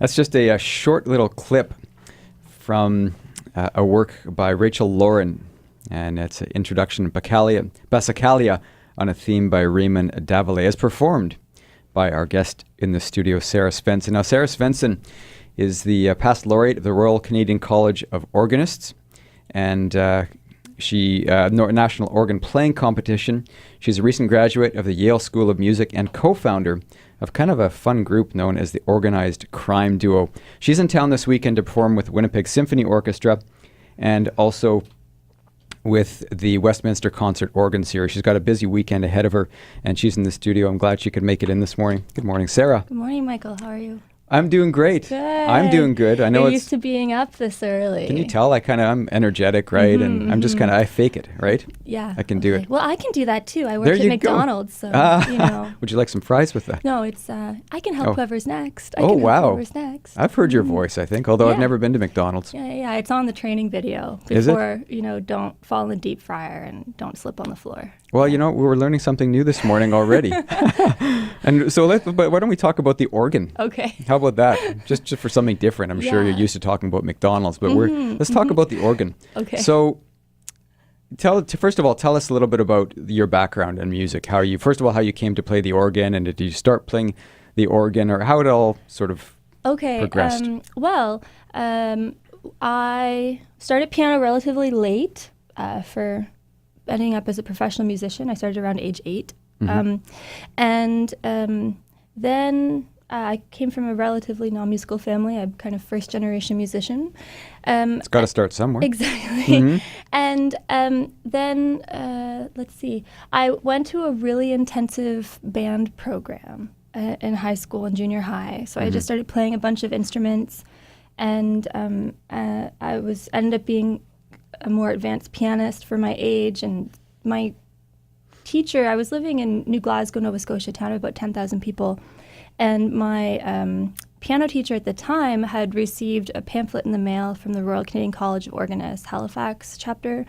That's just a short little clip from a work by Rachel Lauren, and it's an introduction Passacaglia on a theme by Raymond Davallet, as performed by our guest in the studio, Sarah Svendsen. Now, Sarah Svendsen is the past laureate of the Royal Canadian College of Organists, and she National Organ Playing Competition. She's a recent graduate of the Yale School of Music and co-founder of kind of a fun group known as the Organized Crime Duo. She's in town this weekend to perform with Winnipeg Symphony Orchestra and also with the Westminster Concert Organ Series. She's got a busy weekend ahead of her, and she's in the studio. I'm glad she could make it in this morning. Good morning, Sarah. Good morning, Michael. How are you? I'm doing great. Good. I'm doing good. I know You're it's used to being up this early. Can you tell? I'm energetic, right? And I'm just I fake it, right? Yeah. I can do it. Well, I can do that too. I work There at you McDonald's, go. so you know. Would you like some fries with that? No, it's I can help whoever's next. Wow. Whoever's next. I've heard your voice, I think, although I've Yeah. never been to McDonald's. Yeah. It's on the training video. Is it? Before, don't fall in the deep fryer and don't slip on the floor. Well, we were learning something new this morning already. And so but why don't we talk about the organ? Okay. How about that? Just for something different. I'm sure you're used to talking about McDonald's, but let's talk about the organ. Okay. So first of all, tell us a little bit about your background in music. How you came to play the organ, and did you start playing the organ, or how it all sort of progressed? I started piano relatively late for ending up as a professional musician. I started around age 8. Then I came from a relatively non-musical family. I'm kind of first-generation musician. It's got to start somewhere. Exactly. And then, let's see, I went to a really intensive band program in high school and junior high. So I just started playing a bunch of instruments, and I ended up being a more advanced pianist for my age. And my teacher, I was living in New Glasgow, Nova Scotia, a town of about 10,000 people. And my piano teacher at the time had received a pamphlet in the mail from the Royal Canadian College of Organists, Halifax chapter.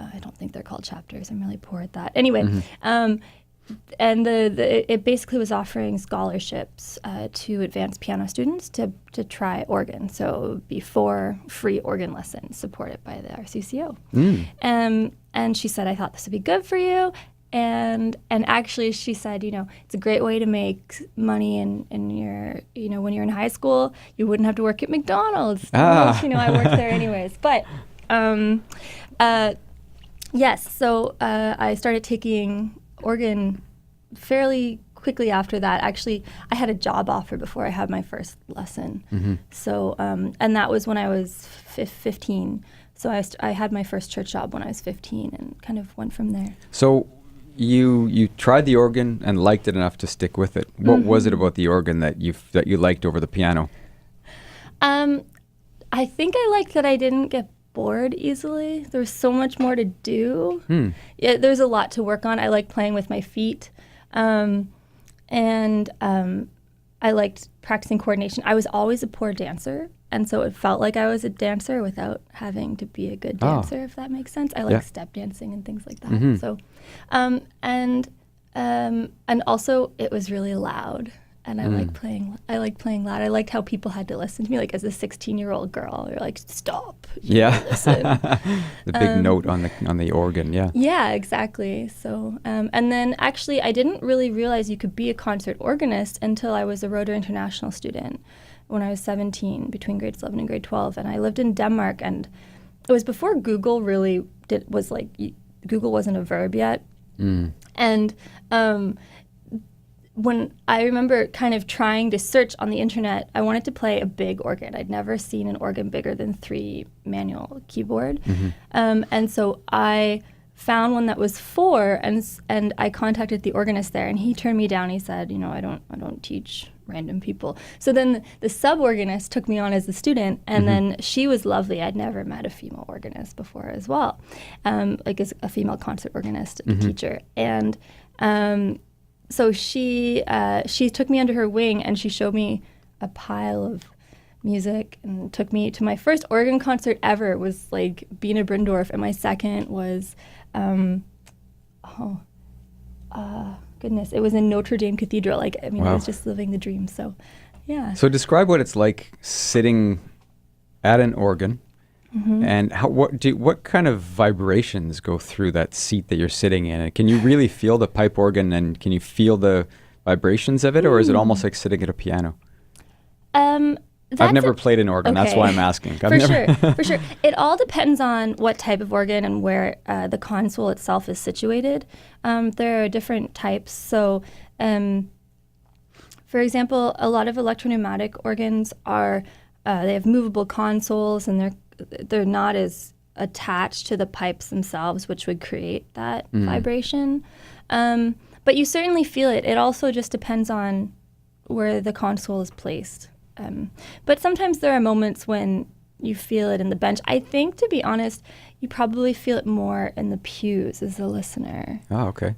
I don't think they're called chapters. I'm really poor at that. Anyway, and it basically was offering scholarships to advanced piano students to try organ. So it would be 4 free organ lessons supported by the RCCO. And she said, I thought this would be good for you. And actually, she said, it's a great way to make money in your, when you're in high school, you wouldn't have to work at McDonald's. I worked there anyways. But yes, so I started taking organ fairly quickly after that. Actually, I had a job offer before I had my first lesson. So, and that was when I was 15. So I had my first church job when I was 15 and kind of went from there. So you tried the organ and liked it enough to stick with it. What was it about the organ that you liked over the piano? I think I liked that I didn't get bored easily. There was so much more to do. There's a lot to work on. I like playing with my feet. And I liked practicing coordination. I was always a poor dancer, and so it felt like I was a dancer without having to be a good dancer, if that makes sense. I like step dancing and things like that. So, and also it was really loud. And I like playing loud. I liked how people had to listen to me, like as a 16-year-old girl. You're like, stop. Listen. The big note on the organ, yeah. Yeah, exactly. So, and then actually, I didn't really realize you could be a concert organist until I was a Rotary International student when I was 17, between grades 11 and grade 12. And I lived in Denmark, and it was before Google really Google wasn't a verb yet. And when I remember kind of trying to search on the internet, I wanted to play a big organ. I'd never seen an organ bigger than 3 manual keyboard. And so I found one that was 4, and I contacted the organist there, and he turned me down. He said, I don't teach random people. So then the sub-organist took me on as a student, and then she was lovely. I'd never met a female organist before as well, like as a female concert organist teacher. And so she took me under her wing, and she showed me a pile of music and took me to my first organ concert ever. It was like Bina Brindorf, and my second was, goodness, it was in Notre Dame Cathedral. I was just living the dream. So Yeah. So describe what it's like sitting at an organ, and what kind of vibrations go through that seat that you're sitting in? And can you really feel the pipe organ, and can you feel the vibrations of it, or is it almost like sitting at a piano? I've never played an organ. Okay. That's why I'm asking. For sure. It all depends on what type of organ and where the console itself is situated. There are different types. So, for example, a lot of electropneumatic organs are they have movable consoles, and they're not as attached to the pipes themselves, which would create that vibration. But you certainly feel it. It also just depends on where the console is placed. But sometimes there are moments when you feel it in the bench. I think, to be honest, you probably feel it more in the pews as a listener. Oh, okay.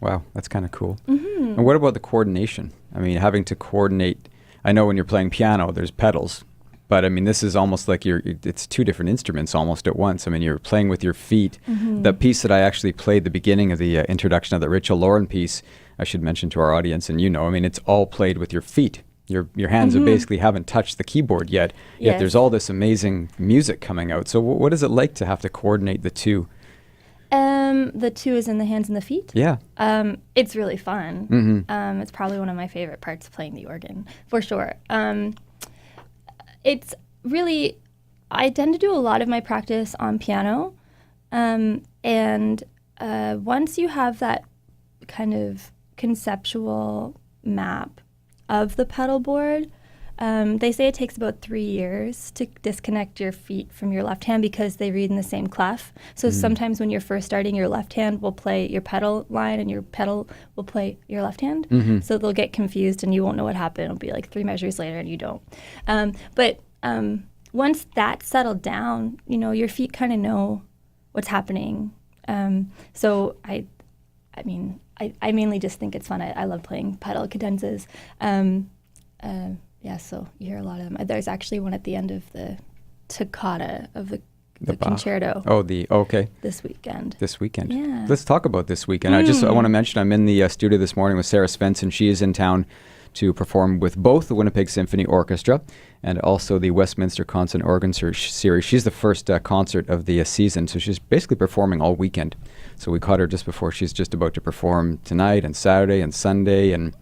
Wow, that's kind of cool. And what about the coordination? I mean, having to coordinate. I know when you're playing piano, there's pedals. But I mean, this is almost like it's two different instruments almost at once. I mean, you're playing with your feet. The piece that I actually played the beginning of the introduction of the Rachel Lauren piece, I should mention to our audience, and I mean, it's all played with your feet. Your hands are basically haven't touched the keyboard yet there's all this amazing music coming out. So what is it like to have to coordinate the two? The two is in the hands and the feet? Yeah. It's really fun. It's probably one of my favorite parts of playing the organ, for sure. It's really, I tend to do a lot of my practice on piano. And once you have that kind of conceptual map of the pedal board, they say it takes about 3 years to disconnect your feet from your left hand because they read in the same clef. So sometimes when you're first starting, your left hand will play your pedal line and your pedal will play your left hand. So they'll get confused and you won't know what happened. It'll be like 3 measures later and you don't. But once that's settled down, your feet kind of know what's happening. So I mainly just think it's fun. I love playing pedal cadenzas. So you hear a lot of them. There's actually one at the end of the toccata of the concerto. Okay. This weekend. Yeah. Let's talk about this weekend. I want to mention I'm in the studio this morning with Sarah Svendsen. She is in town to perform with both the Winnipeg Symphony Orchestra and also the Westminster Concert Organ Series. She's the first concert of the season, so she's basically performing all weekend. So we caught her just before she's just about to perform tonight and Saturday and Sunday and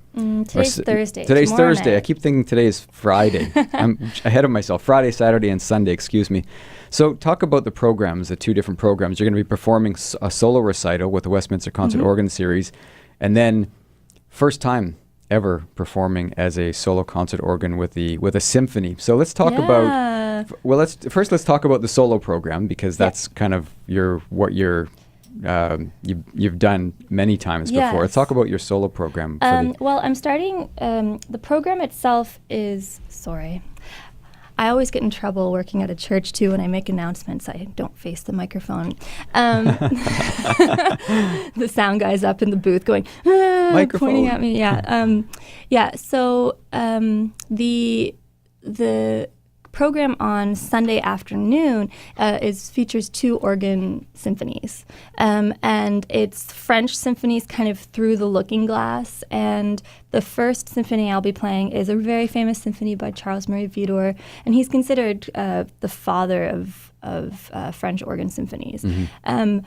today's Thursday. Today's Tomorrow Thursday. night. I keep thinking today is Friday. I'm ahead of myself. Friday, Saturday, and Sunday, excuse me. So talk about the programs, the two different programs. You're going to be performing a solo recital with the Westminster Concert Organ Series, and then first time ever performing as a solo concert organ with a symphony. So let's talk about. Well, let's talk about the solo program because that's kind of you've done many times before. Let's talk about your solo program. Well, I'm starting. The program itself is I always get in trouble working at a church too when I make announcements. I don't face the microphone. The sound guy's up in the booth going, pointing at me. So the program on Sunday afternoon features 2 organ symphonies, and it's French symphonies kind of through the looking glass. And the first symphony I'll be playing is a very famous symphony by Charles Marie Widor, and he's considered the father of French organ symphonies. And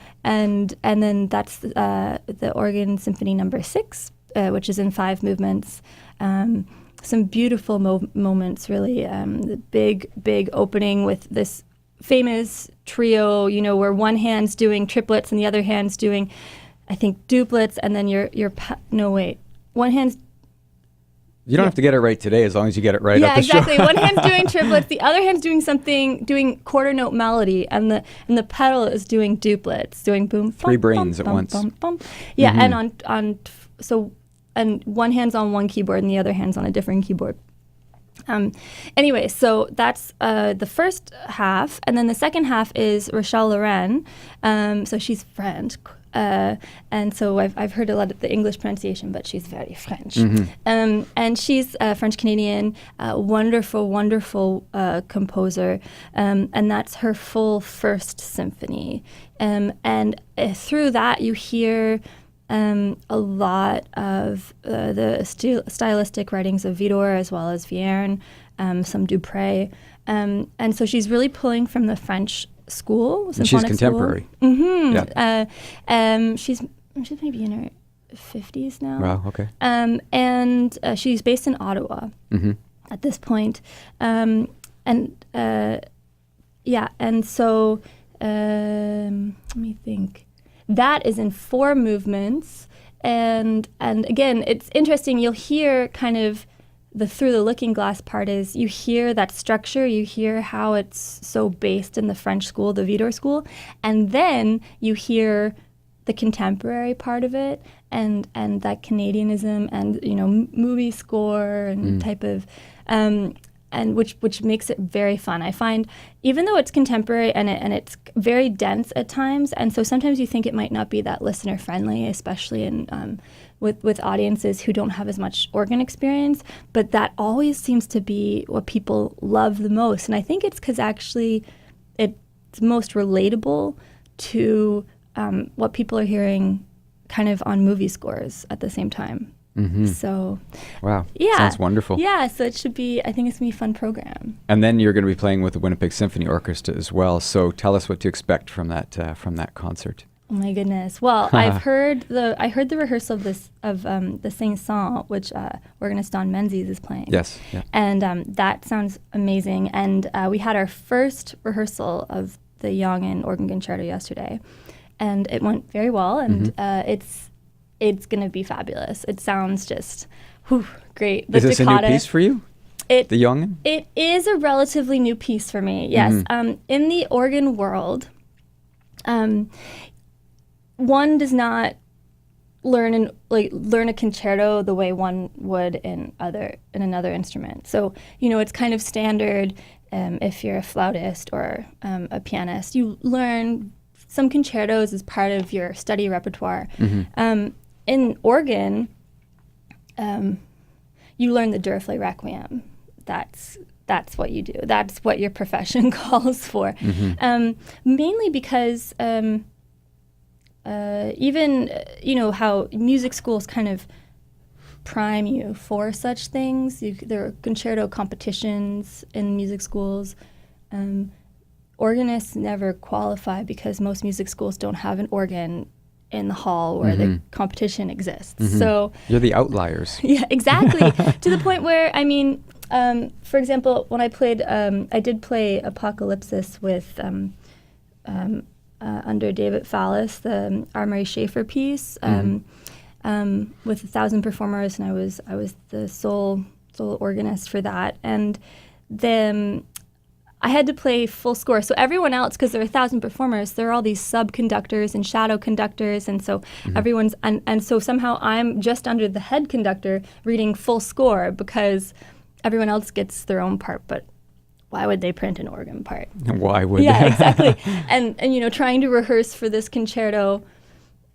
then that's the organ symphony number 6, which is in 5 movements. Some beautiful moments, really. The big opening with this famous trio, where one hand's doing triplets and the other hand's doing, I think, duplets, and then one hand's. You don't have to get it right today as long as you get it right at the show. Yeah, exactly. One hand's doing triplets, the other hand's doing quarter note melody, and the pedal is doing duplets, doing boom. 3 brains at once. Yeah, and and one hand's on one keyboard and the other hand's on a different keyboard. Anyway, so that's the first half, and then the second half is Rachel Lauren. So she's French, and so I've heard a lot of the English pronunciation, but she's very French. And she's French Canadian, wonderful composer, and that's her full first symphony. And through that you hear a lot of the stylistic writings of Widor as well as Vierne, some Dupré. And so she's really pulling from the French school. And she's contemporary. Mm-hmm. Yeah. She's maybe in her 50s now. Wow, okay. And she's based in Ottawa at this point. And so let me think. That is in 4 movements. And again, it's interesting. You'll hear kind of the through the looking glass part is you hear that structure, you hear how it's so based in the French school, the Widor school, and then you hear the contemporary part of it and that Canadianism and, you know, movie score and type of, and which makes it very fun. I find even though it's contemporary and it's very dense at times, and so sometimes you think it might not be that listener friendly, especially in with audiences who don't have as much organ experience, but that always seems to be what people love the most. And I think it's because actually it's most relatable to what people are hearing kind of on movie scores at the same time. Mm-hmm. So, wow, yeah, sounds wonderful. Yeah, so it should be. I think it's gonna be a fun program. And then you're going to be playing with the Winnipeg Symphony Orchestra as well. So tell us what to expect from that concert. Oh my goodness! Well, I heard the rehearsal of the Saint-Saëns, which organist Don Menzies is playing. Yes, yeah. And that sounds amazing. And we had our first rehearsal of the Young Organ Concerto yesterday, and it went very well. And it's going to be fabulous. It sounds just great. Is this a new piece for you? The Young? It is a relatively new piece for me, yes. In the organ world, one does not learn a concerto the way one would in another instrument. So, you know, it's kind of standard if you're a flautist or a pianist. You learn some concertos as part of your study repertoire. In organ, you learn the Duruflé Requiem. That's what you do. That's what your profession calls for. Mainly because even, you know, how music schools kind of prime you for such things. There are concerto competitions in music schools. Organists never qualify because most music schools don't have an organ in the hall where the competition exists. So you're the outliers. Yeah, exactly. To the point where, I mean, for example, when I played, I did play Apocalypsis with under David Fallis, the Armory Schaefer piece, with 1,000 performers, and I was the sole organist for that, and then I had to play full score. So everyone else, because there are 1,000 performers, there are all these sub-conductors and shadow conductors, and so everyone's, and so somehow I'm just under the head conductor reading full score because everyone else gets their own part, but why would they print an organ part? Why would they? Yeah, exactly. And you know, trying to rehearse for this concerto,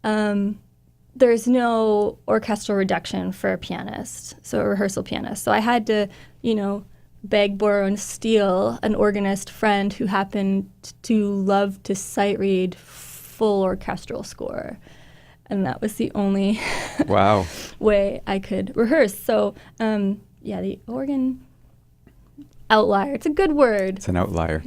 there's no orchestral reduction for a pianist, so a rehearsal pianist. So I had to, you know, beg, borrow, and steal an organist friend who happened to love to sight read full orchestral score. And that was the only way I could rehearse. So, yeah, the organ outlier. It's a good word. It's an outlier.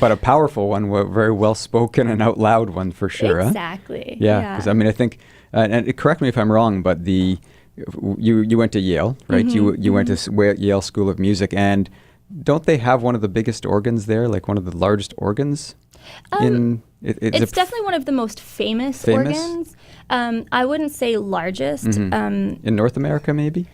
But a powerful one, very well-spoken and out loud one for sure. Exactly. Huh? Yeah, because I mean, I think, and correct me if I'm wrong, but you went to Yale, right? You went to Yale School of Music, and don't they have one of the biggest organs there, like one of the largest organs? It's definitely one of the most famous organs. I wouldn't say largest. In North America, maybe?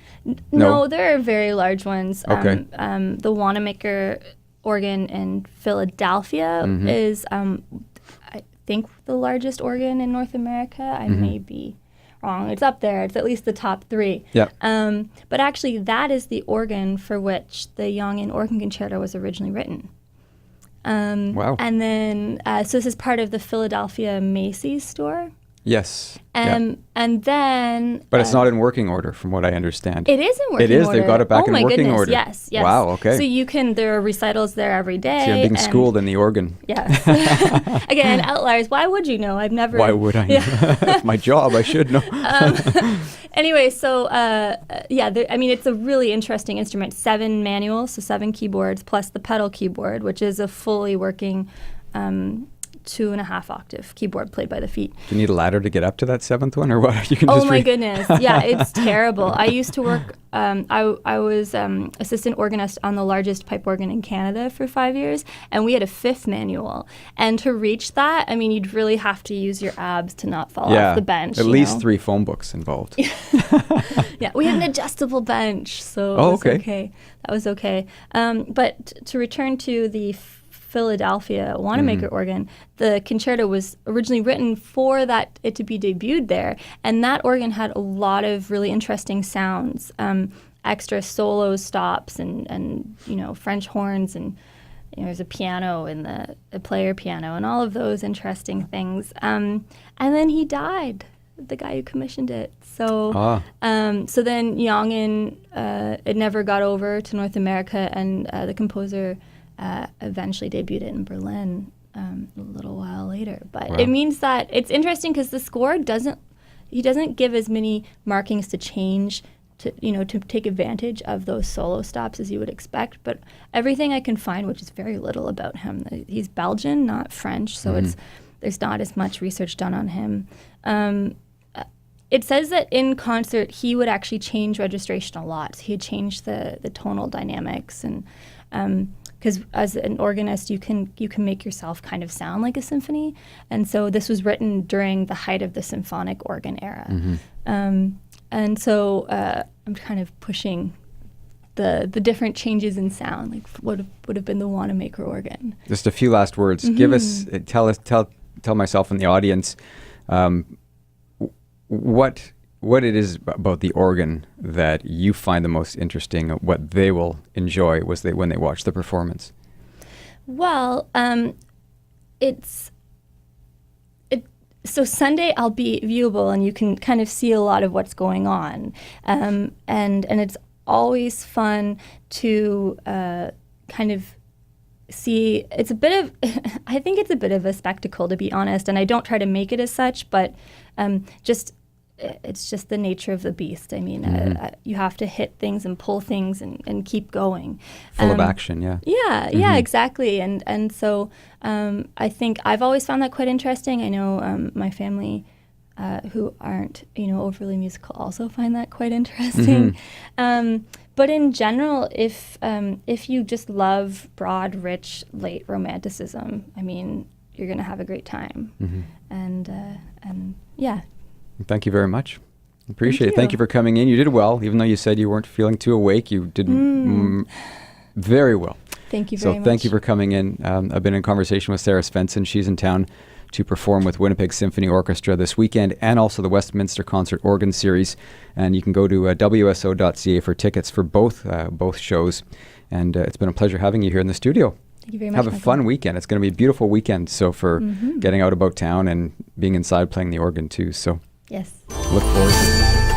No, there are very large ones. Okay. The Wanamaker organ in Philadelphia is, I think, the largest organ in North America. I may be wrong. It's up there. It's at least the top 3. Yep. But actually, that is the organ for which the Young Organ Concerto was originally written. Wow. And then, so this is part of the Philadelphia Macy's store. Yes. And then... But it's not in working order, from what I understand. It is in working order. It is? They've got it back in working goodness, order? Yes. Wow, okay. So there are recitals there every day. See, I'm being schooled in the organ. Yes. Again, outliers. Why would you know? I've never... Why would I know? It's my job. I should know. Anyway, so, it's a really interesting instrument. 7 manuals, so 7 keyboards, plus the pedal keyboard, which is a fully working 2.5 octave keyboard played by the feet. Do you need a ladder to get up to that 7th one, or what? You can Oh my goodness. Yeah, it's terrible. I used to work, I was assistant organist on the largest pipe organ in Canada for 5 years, and we had a 5th manual. And to reach that, I mean, you'd really have to use your abs to not fall off the bench. At least 3 phone books involved. Yeah, we had an adjustable bench, so it was okay. That was okay. But to return to the Philadelphia Wanamaker organ, the concerto was originally written for it to be debuted there, and that organ had a lot of really interesting sounds, extra solo stops and French horns, and there's a piano and the player piano and all of those interesting things. And then he died, the guy who commissioned it. So so then Yongin, it never got over to North America, and the composer eventually debuted it in Berlin a little while later. But it means that it's interesting because the score doesn't give as many markings to change to take advantage of those solo stops as you would expect. But everything I can find, which is very little about him, he's Belgian, not French, so there's not as much research done on him. It says that in concert he would actually change registration a lot. So he'd change the tonal dynamics, and because as an organist you can make yourself kind of sound like a symphony, and so this was written during the height of the symphonic organ era. And so I'm kind of pushing the different changes in sound, like what would have been the Wanamaker organ. Just a few last words. Give us, tell myself and the audience what it is about the organ that you find the most interesting, what they will enjoy when they watch the performance. Well, so Sunday I'll be viewable, and you can kind of see a lot of what's going on, and it's always fun to kind of see. It's a bit of I think it's a bit of a spectacle, to be honest, and I don't try to make it as such, but it's just the nature of the beast. I mean, you have to hit things and pull things and keep going. Full of action, yeah. Yeah, exactly. And so I think I've always found that quite interesting. I know my family, who aren't overly musical, also find that quite interesting. But in general, if you just love broad, rich, late romanticism, I mean, you're going to have a great time. And yeah. Thank you very much. Appreciate it. Thank you for coming in. You did well, even though you said you weren't feeling too awake. You did very well. Thank you very much. So thank you for coming in. I've been in conversation with Sarah Svendsen. She's in town to perform with Winnipeg Symphony Orchestra this weekend, and also the Westminster Concert Organ Series. And you can go to wso.ca for tickets for both shows. And it's been a pleasure having you here in the studio. Thank you very much, Have a Michael. fun weekend. It's going to be a beautiful weekend. So for getting out about town and being inside playing the organ too. So yes, look forward to it.